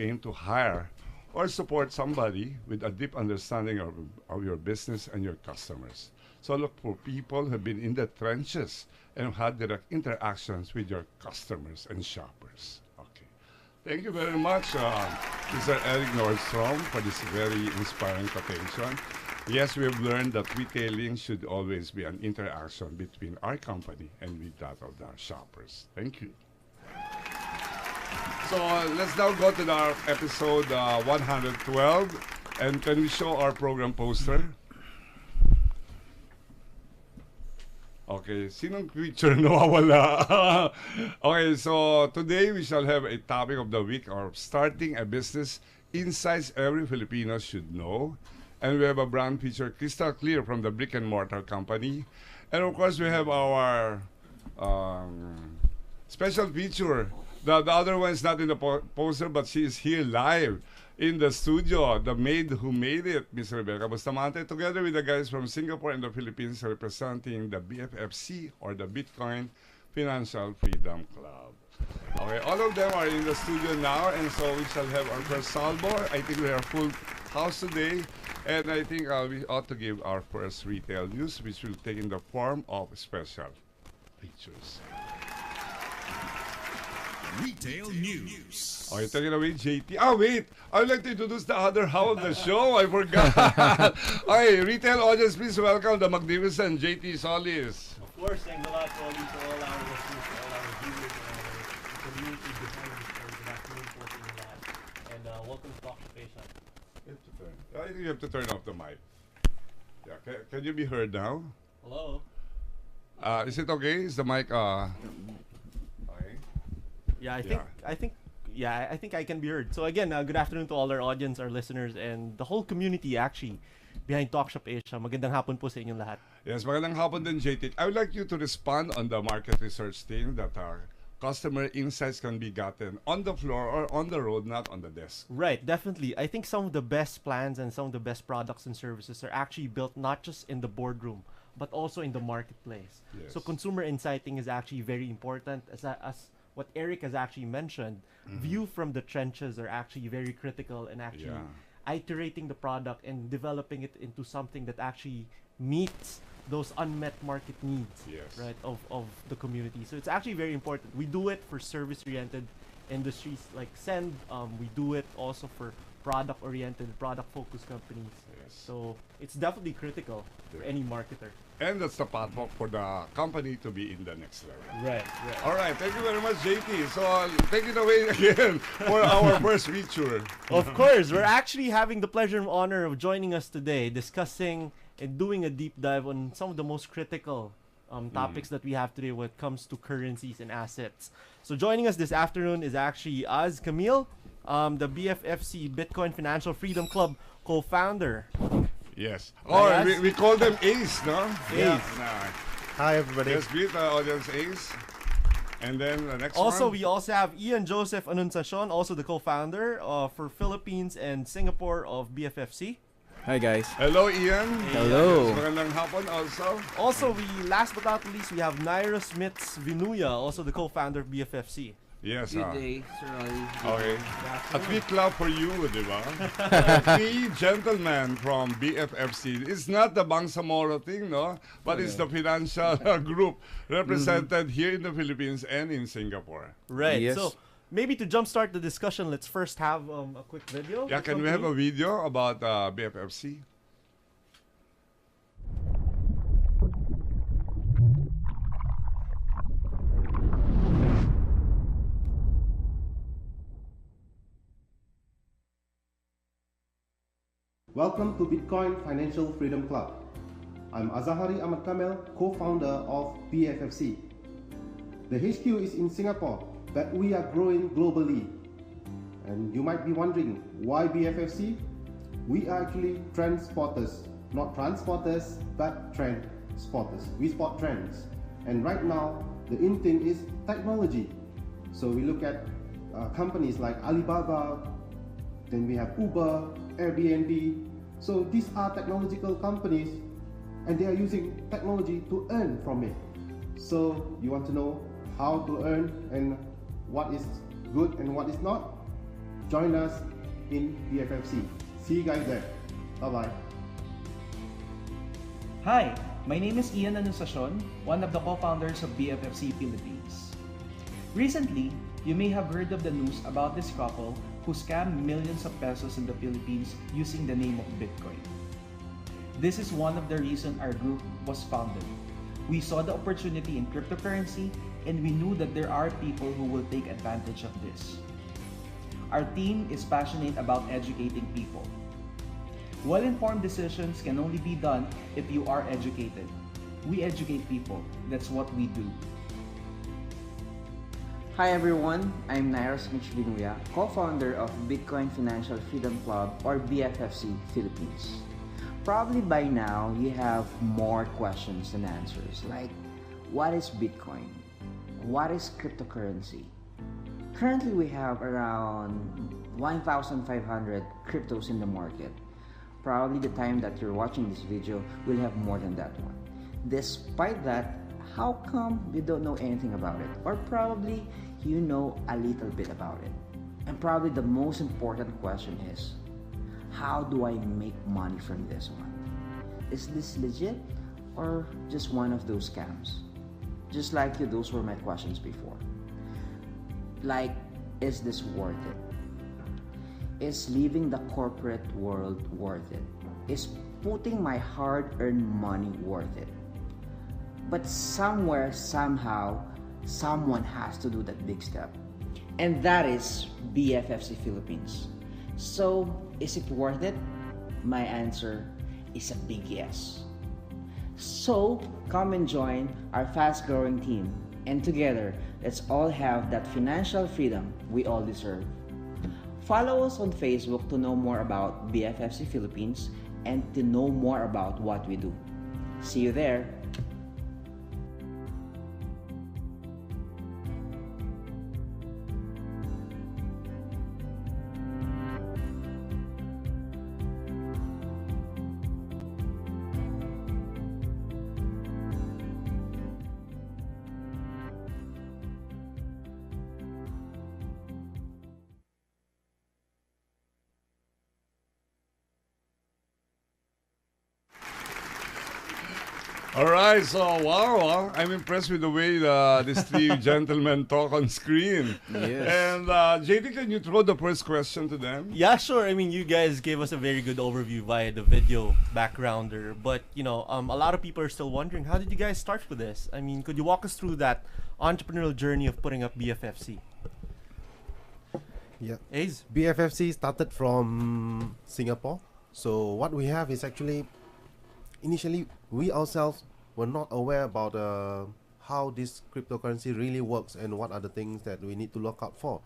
aim to hire or support somebody with a deep understanding of your business and your customers. So look for people who have been in the trenches and have had direct interactions with your customers and shoppers. Okay. Thank you very much, Mr. Eric Nordstrom, for this very inspiring quotation. Yes, we have learned that retailing should always be an interaction between our company and with that of our shoppers. Thank you. So let's now go to our episode 112. And can we show our program poster? Okay, sinong creature nawawala? Okay, so today we shall have a topic of the week, or starting a business, insights every Filipino should know. And we have a brand feature, crystal clear, from the brick and mortar company. And of course we have our special feature. The other one is not in the poster, but she is here live in the studio. The maid who made it, Miss Rebecca Bustamante, together with the guys from Singapore and the Philippines representing the BFFC, or the Bitcoin Financial Freedom Club. Okay, all of them are in the studio now, and so we shall have our first salvo. I think we have full house today, and I think we ought to give our first retail news, which will take in the form of special features. Retail News. Okay, take it away, JT. Wait! I would like to introduce the other half of the show. I forgot. Okay, retail audience, please welcome the magnificent JT Solis. Of course, thanks a lot, Tony, to all our listeners, to all our viewers, and our community behind the show. Good afternoon po to you lahat. And welcome to Talk Shop Asia. I think you have to turn off the mic. Yeah, can you be heard now? Hello? Is it okay? Is the mic okay? Yeah, I think I can be heard. So again, good afternoon to all our audience, our listeners, and the whole community actually behind Talk Shop Asia. Magandang hapon po sa inyong lahat. Yes, magandang hapon din, JT. I would like you to respond on the market research thing that our customer insights can be gotten on the floor or on the road, not on the desk. Right, definitely. I think some of the best plans and some of the best products and services are actually built not just in the boardroom, but also in the marketplace. Yes. So consumer insighting is actually very important. As what Eric has actually mentioned, view from the trenches are actually very critical in actually iterating the product and developing it into something that actually meets those unmet market needs, right, of the community. So it's actually very important. We do it for service-oriented industries like Send. We do it also for product-oriented, product-focused companies. Yes. So it's definitely critical for any marketer. And that's the path for the company to be in the next level. Right. All right, thank you very much, JT. So take it away again for our first feature. Of course, we're actually having the pleasure and honor of joining us today, discussing and doing a deep dive on some of the most critical topics that we have today when it comes to currencies and assets. So joining us this afternoon is actually Az Camille, the BFFC Bitcoin Financial Freedom Club co-founder. Yes. Oh, we call them ACE, no? ACE. Hi, everybody. Yes, greet the audience, ACE. And then the next Also, one. we also have Ian Joseph Anunciacion, also the co-founder for Philippines and Singapore of BFFC. Hi, guys. Hello, Ian. Hello. Yes, magandang hapon also. Also, last but not least, we have Nairo Smits Vinuya, also the co-founder of BFFC. Yes. Good day, Sir Ali. Okay. A tweet club for you, di ba? Three gentlemen from BFFC. It's not the Bangsamoro thing, no? But it's the financial group represented here in the Philippines and in Singapore. Right. Yes. So, maybe to jumpstart the discussion, let's first have a quick video. Yeah, can we have a video about BFFC? Welcome to Bitcoin Financial Freedom Club. I'm Azahari Ahmad Kamel, co-founder of BFFC. The HQ is in Singapore, but we are growing globally. And you might be wondering, why BFFC? We are actually trend spotters. Not transporters, but trend spotters. We spot trends. And right now, the in thing is technology. So we look at companies like Alibaba, then we have Uber, Airbnb. So these are technological companies and they are using technology to earn from it. So you want to know how to earn and what is good and what is not? join us in BFFC. See you guys there. Bye-bye. Hi, my name is Ian Anunciacion, one of the co-founders of BFFC Philippines. Recently, you may have heard of the news about this couple who scammed millions of pesos in the Philippines using the name of Bitcoin. This is one of the reasons our group was founded. We saw the opportunity in cryptocurrency and we knew that there are people who will take advantage of this. Our team is passionate about educating people. Well-informed decisions can only be done if you are educated. We educate people. That's what we do. Hi everyone, I'm Nairos Michbinuya, co-founder of Bitcoin Financial Freedom Club or BFFC Philippines. Probably by now you have more questions than answers, like what is Bitcoin? What is cryptocurrency? Currently we have around 1,500 cryptos in the market. Probably the time that you're watching this video will have more than that one. Despite that, how come you don't know anything about it? Or probably you know a little bit about it. And probably the most important question is, how do I make money from this one? Is this legit or just one of those scams? Just like you, those were my questions before. Like, is this worth it? Is leaving the corporate world worth it? Is putting my hard-earned money worth it? But somewhere, somehow, someone has to do that big step. And that is BFFC Philippines. So, is it worth it? My answer is a big yes. So, come and join our fast-growing team. And together, let's all have that financial freedom we all deserve. Follow us on Facebook to know more about BFFC Philippines and to know more about what we do. See you there! All right, so wow, I'm impressed with the way these three gentlemen talk on screen. Yes. And JD, can you throw the first question to them? Yeah, sure. I mean, you guys gave us a very good overview via the video backgrounder. But, you know, a lot of people are still wondering, how did you guys start with this? I mean, could you walk us through that entrepreneurial journey of putting up BFFC? Yeah. Ace? BFFC started from Singapore. So what we have is actually, initially, we ourselves were not aware about how this cryptocurrency really works and what are the things that we need to look out for.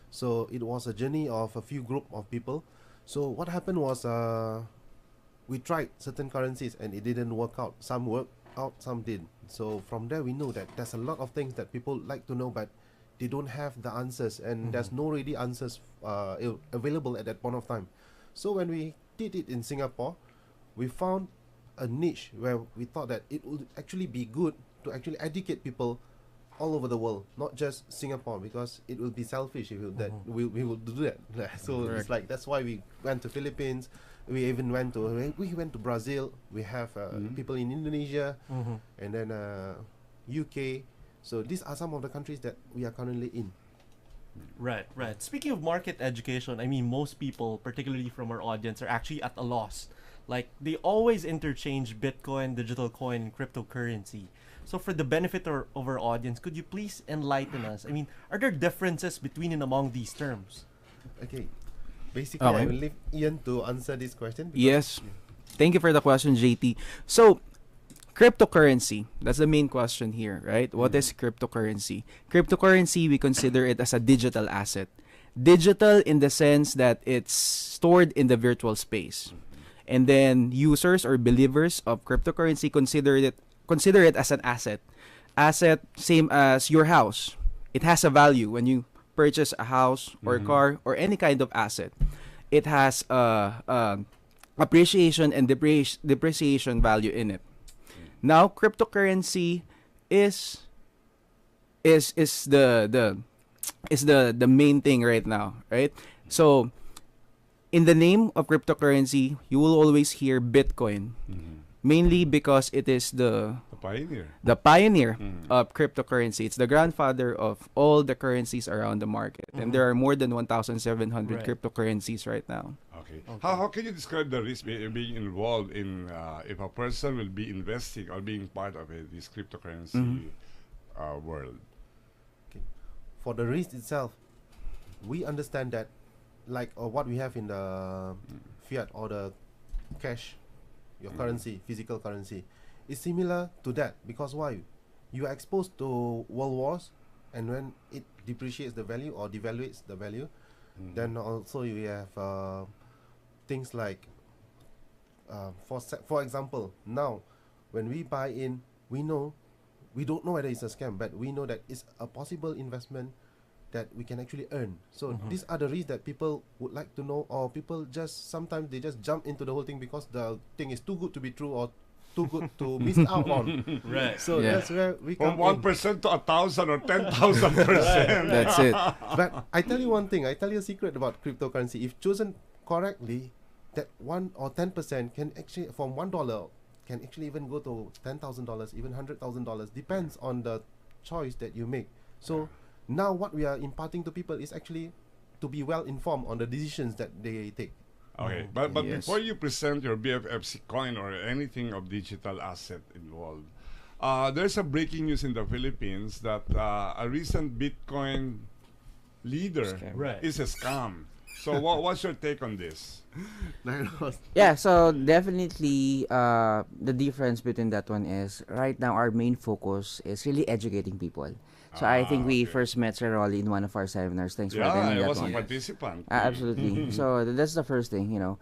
So it was a journey of a few group of people. So what happened was we tried certain currencies and it didn't work out. Some worked out, some did. So from there we know that there's a lot of things that people like to know, but they don't have the answers, and there's no ready answers available at that point of time. So when we did it in Singapore, we found a niche where we thought that it would actually be good to actually educate people all over the world, not just Singapore, because it will be selfish if we will do that. So it's like that's why we went to Philippines. We even went to Brazil. We have people in Indonesia, and then UK. So these are some of the countries that we are currently in. Right. Speaking of market education, I mean, most people, particularly from our audience, are actually at a loss. Like, they always interchange Bitcoin, digital coin, and cryptocurrency. So for the benefit of our audience, could you please enlighten us? I mean, are there differences between and among these terms? Okay. Basically, I will leave Ian to answer this question. Yes. Thank you for the question, JT. So, cryptocurrency, that's the main question here, right? What is cryptocurrency? Cryptocurrency, we consider it as a digital asset. Digital in the sense that it's stored in the virtual space. And then users or believers of cryptocurrency consider it as an asset. Asset, same as your house. It has a value when you purchase a house or a car or any kind of asset. It has appreciation and depreciation value in it. Now, cryptocurrency is the main thing right now, right? So, in the name of cryptocurrency, you will always hear Bitcoin, mainly because it is The pioneer. the pioneer of cryptocurrency. It's the grandfather of all the currencies around the market. And there are more than 1,700 Right. cryptocurrencies right now. Okay. How can you describe the risk being involved in if a person will be investing or being part of this cryptocurrency world? For the risk itself, we understand that, like what we have in the fiat or the cash, your currency, physical currency, is similar to that. Because why? You are exposed to world wars, and when it depreciates the value or devaluates the value, then also you have things like, for example, now when we buy in, we don't know whether it's a scam, but we know that it's a possible investment that we can actually earn. So these are the risks that people would like to know, or people just sometimes they just jump into the whole thing because the thing is too good to be true or too good to miss out on. Right. So Yeah. that's where we From come in. 1% to 1,000 or 10,000%. That's it. But I tell you one thing, I tell you a secret about cryptocurrency. If chosen correctly, that 1 or 10% can actually, from $1, can actually even go to $10,000, even $100,000. Depends on the choice that you make. So now what we are imparting to people is actually to be well informed on the decisions that they take. Okay, but Yes. before you present your BFFC coin or anything of digital asset involved, there's a breaking news in the Philippines that a recent Bitcoin leader Right. is a scam. So what's your take on this? Yeah, so definitely the difference between that one is right now our main focus is really educating people. So I think we first met Sir Rolly in one of our seminars. Thanks for Yeah, attending I that was a one. participant. Absolutely. So that's the first thing, you know.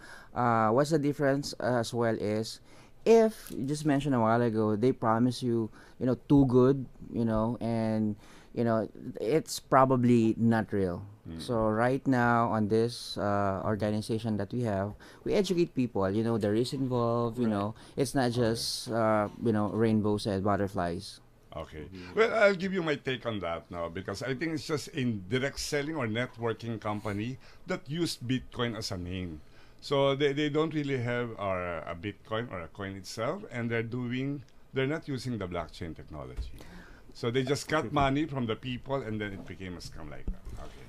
What's the difference as well is if you just mentioned a while ago, they promise you, you know, too good, you know, and you know, it's probably not real. So right now on this organization that we have, we educate people, you know, the risk involved, you know, it's not just, you know, rainbows and butterflies. Okay. Well, I'll give you my take on that now because I think it's just a direct selling or networking company that used Bitcoin as a name. So they don't really have a Bitcoin or a coin itself, and they're not using the blockchain technology. So they just got money from the people, and then it became a scam like that. Okay.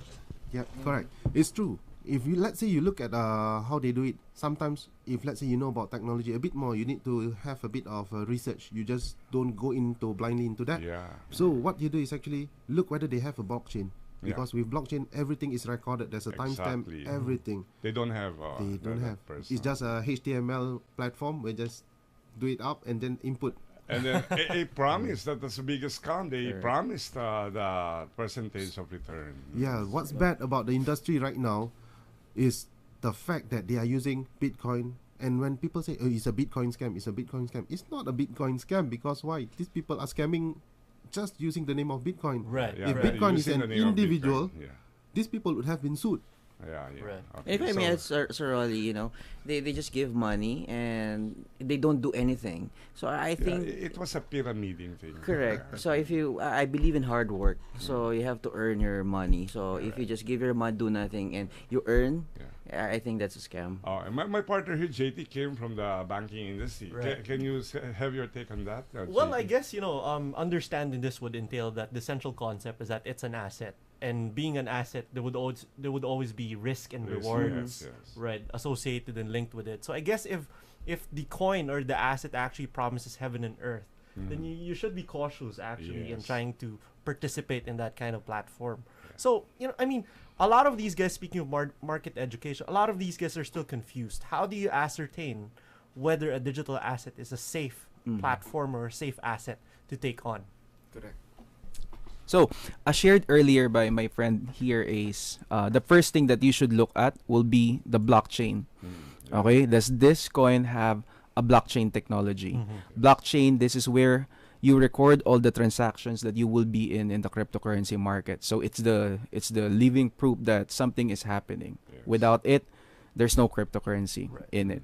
Yeah, correct. It's true. If you, let's say you look at how they do it, sometimes if let's say you know about technology a bit more, you need to have a bit of research. You just don't go into blindly into that. Yeah. So what you do is actually look whether they have a blockchain, Yeah. because with blockchain everything is recorded. There's a timestamp, Exactly. everything. They don't have. They don't have. Person. It's just a HTML platform. We just do it up and then input. And then a promise that that's the biggest scam. They promised the percentage of return. Yeah, what's bad about the industry right now is the fact that they are using Bitcoin. And when people say, oh, it's a Bitcoin scam, it's a Bitcoin scam, it's not a Bitcoin scam. Because why? These people are scamming just using the name of Bitcoin. Right. Yeah, If right. Bitcoin is Using an the name of individual, Bitcoin. these people would have been sued. Yeah. Right. Okay. If I may So- add, Sir Rolly, you know, they just give money and they don't do anything. So I Yeah, think it was a pyramiding thing. correct. So if you, I believe in hard work. So you have to earn your money. So if you just give your money, do nothing, and you earn, I think that's a scam. Oh, and my partner here, JT, came from the banking industry. Right. Can you have your take on that? Well, JT? I guess, you know, understanding this would entail that the central concept is that it's an asset, and being an asset, there would always be risk and Risk, rewards, yes, yes. right, associated and linked with it. So I guess if the coin or the asset actually promises heaven and earth, then you should be cautious actually in Yes. trying to participate in that kind of platform. So, you know, I mean, a lot of these guys, speaking of market education, a lot of these guys are still confused. How do you ascertain whether a digital asset is a safe platform or a safe asset to take on? Correct. So, as shared earlier by my friend here is the first thing that you should look at will be the blockchain. Okay, does this coin have a blockchain technology? Blockchain, this is where you record all the transactions that you will be in the cryptocurrency market. So it's the living proof that something is happening. Without it, there's no cryptocurrency in it.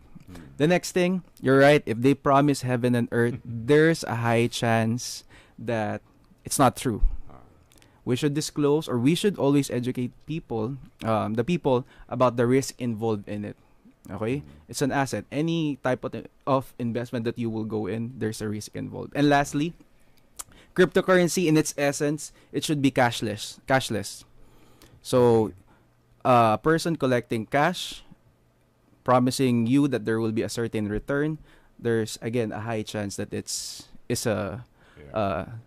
The next thing, you're right, if they promise heaven and earth, there's a high chance that it's not true. we should disclose, or we should always educate people, the people, about the risk involved in it. Okay, it's an asset. Any type of investment that you will go in, there's a risk involved. And lastly, cryptocurrency in its essence, it should be cashless. So, a person collecting cash, promising you that there will be a certain return, there's again a high chance that it's a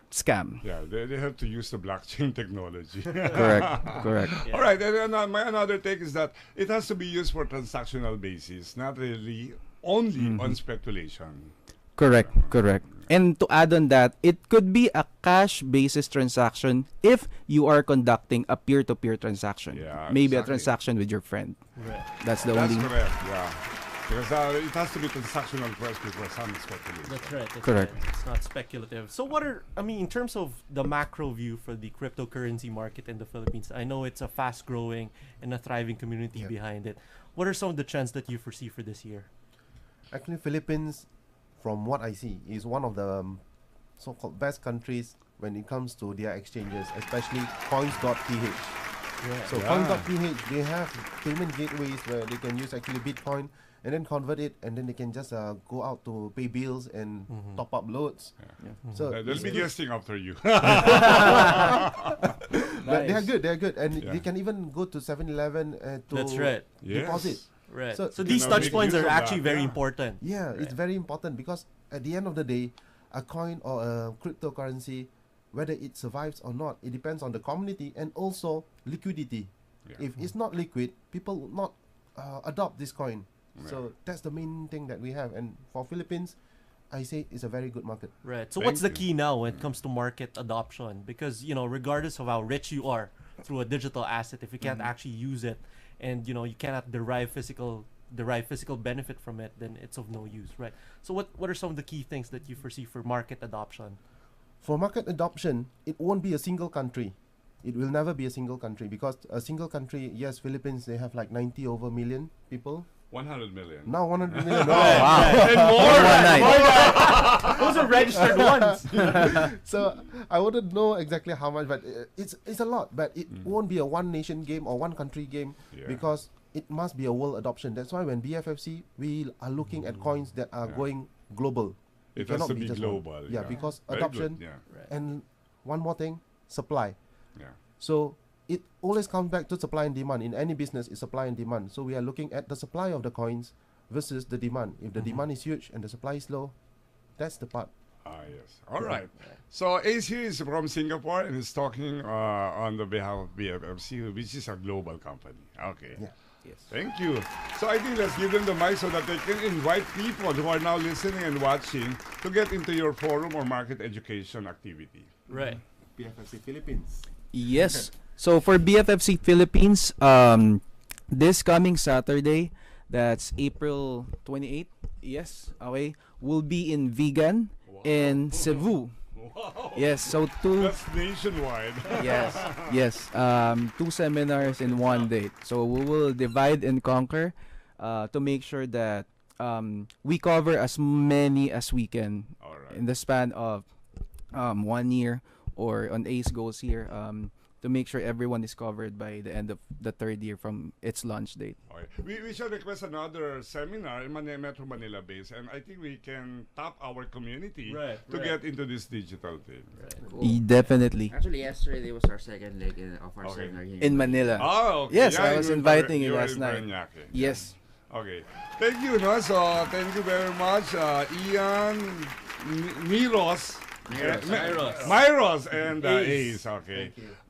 scam. Yeah, they have to use the blockchain technology. Correct. All right, and my another take is that it has to be used for transactional basis, not really only on speculation. Correct. And to add on that, it could be a cash basis transaction if you are conducting a peer-to-peer transaction. Yeah, Maybe exactly. a transaction with your friend. Right. That's the That's only. correct, yeah. Because it has to be transactional first before some speculation. That's right. Correct. Right. It's not speculative. So in terms of the macro view for the cryptocurrency market in the Philippines, I know it's a fast-growing and a thriving community behind it. What are some of the trends that you foresee for this year? Actually, Philippines, from what I see, is one of the so-called best countries when it comes to their exchanges, especially coins.ph. So coins.ph, they have payment gateways where they can use actually Bitcoin and then convert it, and then they can just go out to pay bills and top up loads. So They'll be guessing after you. but they're good, and they can even go to 7-Eleven to That's right. deposit. Right. So So these You know, touch make points use are of actually that, very yeah. important. Yeah, it's very important because at the end of the day, a coin or a cryptocurrency, whether it survives or not, it depends on the community and also liquidity. Yeah. If it's not liquid, people will not adopt this coin. So that's the main thing that we have. And for Philippines, I say it's a very good market. Right. So Thank what's the you. key now when it comes to market adoption? Because, regardless of how rich you are through a digital asset, if you can't actually use it and, you cannot derive physical benefit from it, then it's of no use, right? So what are some of the key things that you foresee for market adoption? For market adoption, it won't be a single country. It will never be a single country because a single country, yes, Philippines, they have like 90 over million people. 100 million. Now 100 million. And more. One night. Those are registered ones. So I wouldn't know exactly how much, but it's a lot. But it won't be a one nation game or one country game because it must be a world adoption. That's why when BFFC, we are looking at coins that are going global. It cannot has to be just one. global. Yeah, because Very adoption good, yeah. and one more thing, supply. Yeah. So it always comes back to supply and demand. In any business, it's supply and demand. So we are looking at the supply of the coins versus the demand. If the demand is huge and the supply is low, that's the part. Yes. All right. So Ace here is from Singapore and is talking on the behalf of BFFC, which is a global company. Okay. Yeah. Yes. Thank you. So I think let's give them the mic so that they can invite people who are now listening and watching to get into your forum or market education activity. Right. BFFC Philippines. Yes. So for BFFC Philippines, this coming Saturday, that's April 28th. Yes, okay, we'll be in Vigan in Cebu. Wow. Yes, so two. That's nationwide. Yes. Two seminars in one day. So we will divide and conquer, to make sure that we cover as many as we can All right. in the span of 1 year, or on Ace goals here, to make sure everyone is covered by the end of the third year from its launch date. Okay. We shall request another seminar in Metro Manila base, and I think we can tap our community to get into this digital thing. Definitely. Actually, yesterday was our second leg of our seminar here In Manila. Oh, okay. Yes, Yeah, I was you were inviting you you were last in night. Parañaque. Yes. Okay. Thank you, no? So, thank you very much, Ian, Myros, Myros. Myros, and Ace. Ace. Okay.